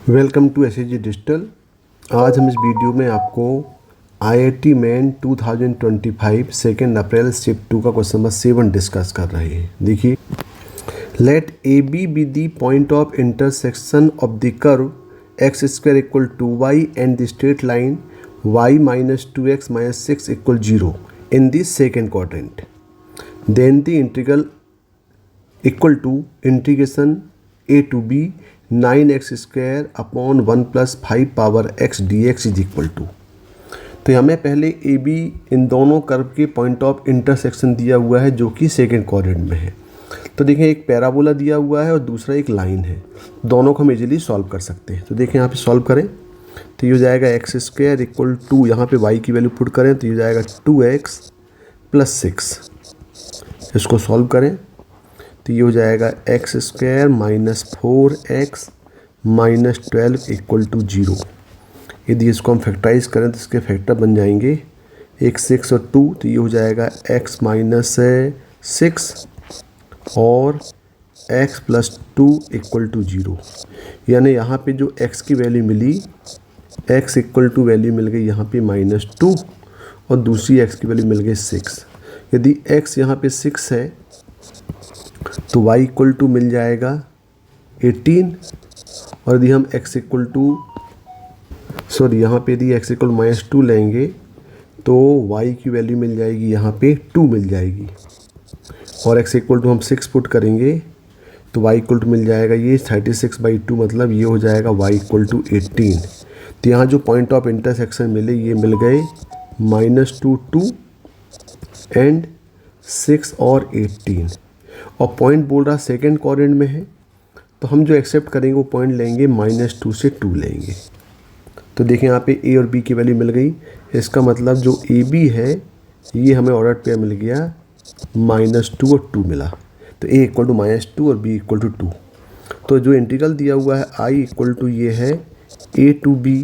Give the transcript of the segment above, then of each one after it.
Welcome to SAG digital. आज हम इस वीडियो में आपको आईआईटी मेन 2025 2 अप्रैल शिफ्ट 2 का क्वेश्चन नंबर 7 डिस्कस कर रहे हैं। देखिए, let A B the point of intersection of the curve x square equal to y and the straight line y minus 2x minus 6 equal 0 in the second quadrant. Then the integral equal to integration A to B 9x square upon 1 plus 5 power x dx is equal to. तो हमें पहले A be in दोनों curve के point of intersection दिया हुआ है जो कि सेकेंड क्वाड्रेंट में है। तो देखें, एक पैराबोला दिया हुआ है और दूसरा एक लाइन है। दोनों को हम इजीली सॉल्व कर सकते हैं। तो देखें, यहाँ पे सॉल्व करें तो ये हो जाएगा एक्स स्क्वायर इक्वल टू, यहाँ पे y की वैल्यू पुट करें तो ये हो जाएगा 2x प्लस 6। इसको सॉल्व करें तो ये हो जाएगा x square minus 4x minus 12 equal to 0। यदि इसको हम फैक्टराइज करें तो इसके फैक्टर बन जाएंगे एक 6 और 2, तो ये हो जाएगा x माइनस 6 और x प्लस 2 इक्वल टू 0। यानी यहाँ पे जो x की वैल्यू मिली, x इक्वल टू वैल्यू मिल गई यहाँ पे माइनस 2 और दूसरी x की वैल्यू मिल गई 6। यदि x यहाँ पे 6 है तो y इक्वल टू मिल जाएगा 18, और यदि हम x इक्वल टू यहाँ पे यदि x इक्वल माइनस 2 लेंगे तो y की वैल्यू मिल जाएगी यहाँ पे 2 मिल जाएगी, और x इक्वल टू हम 6 पुट करेंगे तो y इक्वल टू मिल जाएगा ये 36/2, मतलब ये हो जाएगा y इक्वल टू 18। तो यहाँ जो पॉइंट ऑफ इंटरसेक्शन मिले ये मिल गए -2 2 एंड 6 और 18, और पॉइंट बोल रहा सेकेंड क्वाड्रेंट में है, तो हम जो एक्सेप्ट करेंगे वो पॉइंट लेंगे -2 से 2 लेंगे। तो देखें, यहाँ पे ए और बी की वैल्यू मिल गई। इसका मतलब जो ए बी है ये हमें ऑर्डर पेयर मिल गया -2 और 2 मिला। तो ए इक्वल टू -2 और बी इक्वल टू 2। तो जो इंटीग्रल दिया हुआ है आई इक्वल टू ये है A to B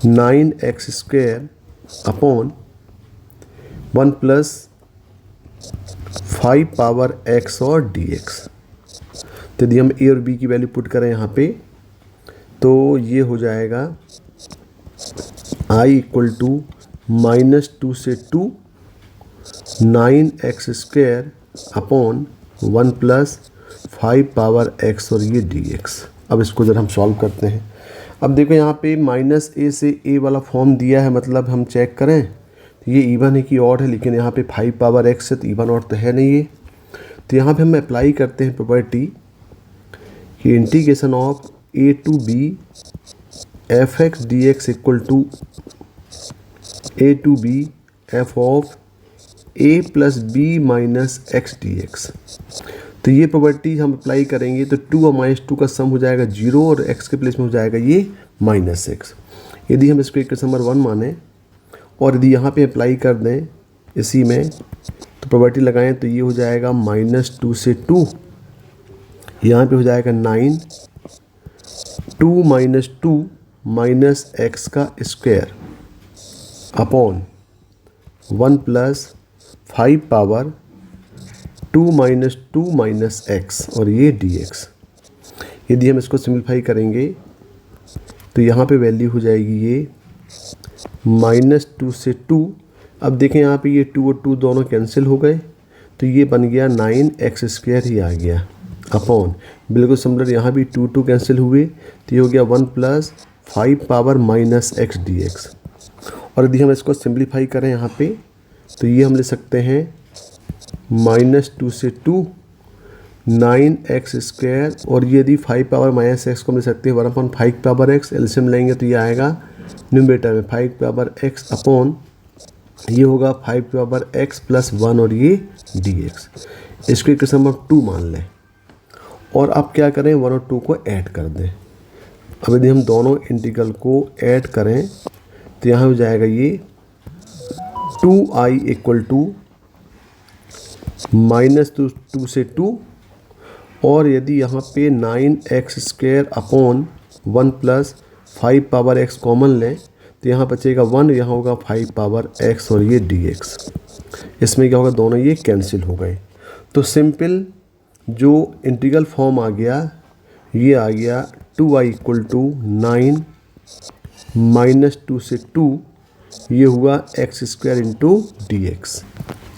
9x square upon 1 plus 5 power x और dx। तो यदि हम a और b की वैल्यू पुट करें यहाँ पे तो ये हो जाएगा i इक्वल टू -2 से 2 9x square upon 1 plus 5 power x और ये dx। अब इसको जरा हम सॉल्व करते हैं। अब देखो, यहाँ पे -a से a वाला फॉर्म दिया है, मतलब हम चेक करें ये इवन है कि ऑड है, लेकिन यहाँ पे 5 पावर x है तो इवन ऑड तो है नहीं ये। तो यहाँ पे हम अप्लाई करते हैं प्रॉपर्टी कि integration of a to b f(x) dx equal to a to b f of a plus b minus x dx। तो ये प्रॉपर्टी हम अप्लाई करेंगे तो 2 और -2 का सम हो जाएगा 0 और x के प्लेस में हो जाएगा ये -6। यदि हम इसको इक्वेशन नंबर 1 माने और यदि यहाँ पे अप्लाई कर दें इसी में तो प्रॉपर्टी लगाएं तो ये हो जाएगा -2 से 2, यहाँ पे हो जाएगा 9, 2 माइनस 2 माइनस x का square upon 1 plus 5 power 2 minus 2 minus x और ये dx। यदि हम इसको सिंप्लीफाई करेंगे तो यहाँ पे वैल्यू हो जाएगी ये -2 से 2। अब देखें, यहाँ पे ये 2 और 2 दोनों कैंसिल हो गए तो ये बन गया 9x स्क्वायर ही आ गया अपॉन, बिल्कुल सिमिलर यहाँ भी 2 2 कैंसिल हुए तो ये हो गया 1 plus 5 power minus x dx। और यदि हम इसको सिंप्लीफाई करें यहाँ पे तो ये हम ले सकते हैं -2 से 2 9x स्क्वायर, और ये यदि 5 पावर माइनस x को मिल सकते हैं 1/5 पावर x। एलसीएम लेंगे तो ये आएगा न्यूमरेटर में 5 पावर x अपॉन ये होगा 5 पावर x प्लस 1 और ये dx। इसको इक्वेशन नंबर 2 मान लें, और अब क्या करें 1 और 2 को ऐड कर दें। अब यदि हम दोनों इंटीग्रल को ऐड करें तो यहाँ हो जाएगा ये 2i इक्वल टू -2 से 2, और यदि यहाँ पे 9x square upon 1 plus 5 power x common लें तो यहाँ बचेगा 1, यहाँ होगा 5 पावर x और ये dx। इसमें क्या होगा, दोनों ये कैंसिल हो गए। तो सिंपल जो इंटीग्रल फॉर्म आ गया ये आ गया 2i इक्वल टू 9 माइनस 2 से 2, ये हुआ x square into D x.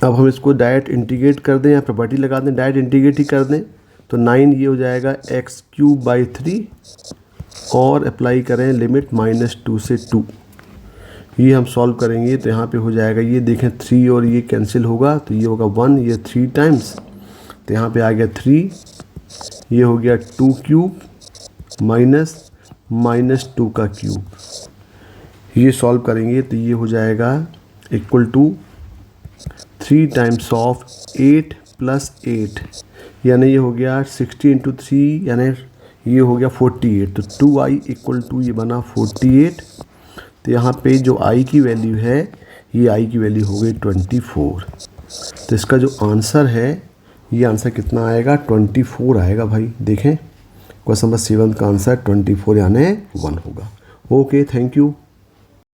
अब हम इसको डायरेक्ट इंटीग्रेट कर दें या प्रॉपर्टी लगा दें, डायरेक्ट इंटीग्रेट ही कर दें, तो 9 ये हो जाएगा एक्स क्यूब बाई 3 और अप्लाई करें लिमिट -2 से 2। ये हम सॉल्व करेंगे तो यहाँ पे हो जाएगा, ये देखें 3 और ये कैंसिल होगा तो ये होगा 1, ये 3 टाइम्स, तो यहाँ पे आ गया 3, ये हो गया 2 क्यूब माइनस 2 का क्यूब। ये सॉल्व करेंगे तो ये हो जाएगा equal to 3 times of 8 plus 8, यानी ये हो गया 60 इंटू 3, यानी ये हो गया 48। तो 2i इक्वल टू ये बना 48। तो यहाँ पे जो i की वैल्यू है, ये i की वैल्यू हो गई 24। तो इसका जो आंसर है, ये आंसर कितना आएगा, 24 आएगा भाई। देखें क्वेश्चन नंबर 7 का आंसर 24 यानी 1 होगा। Okay, thank you.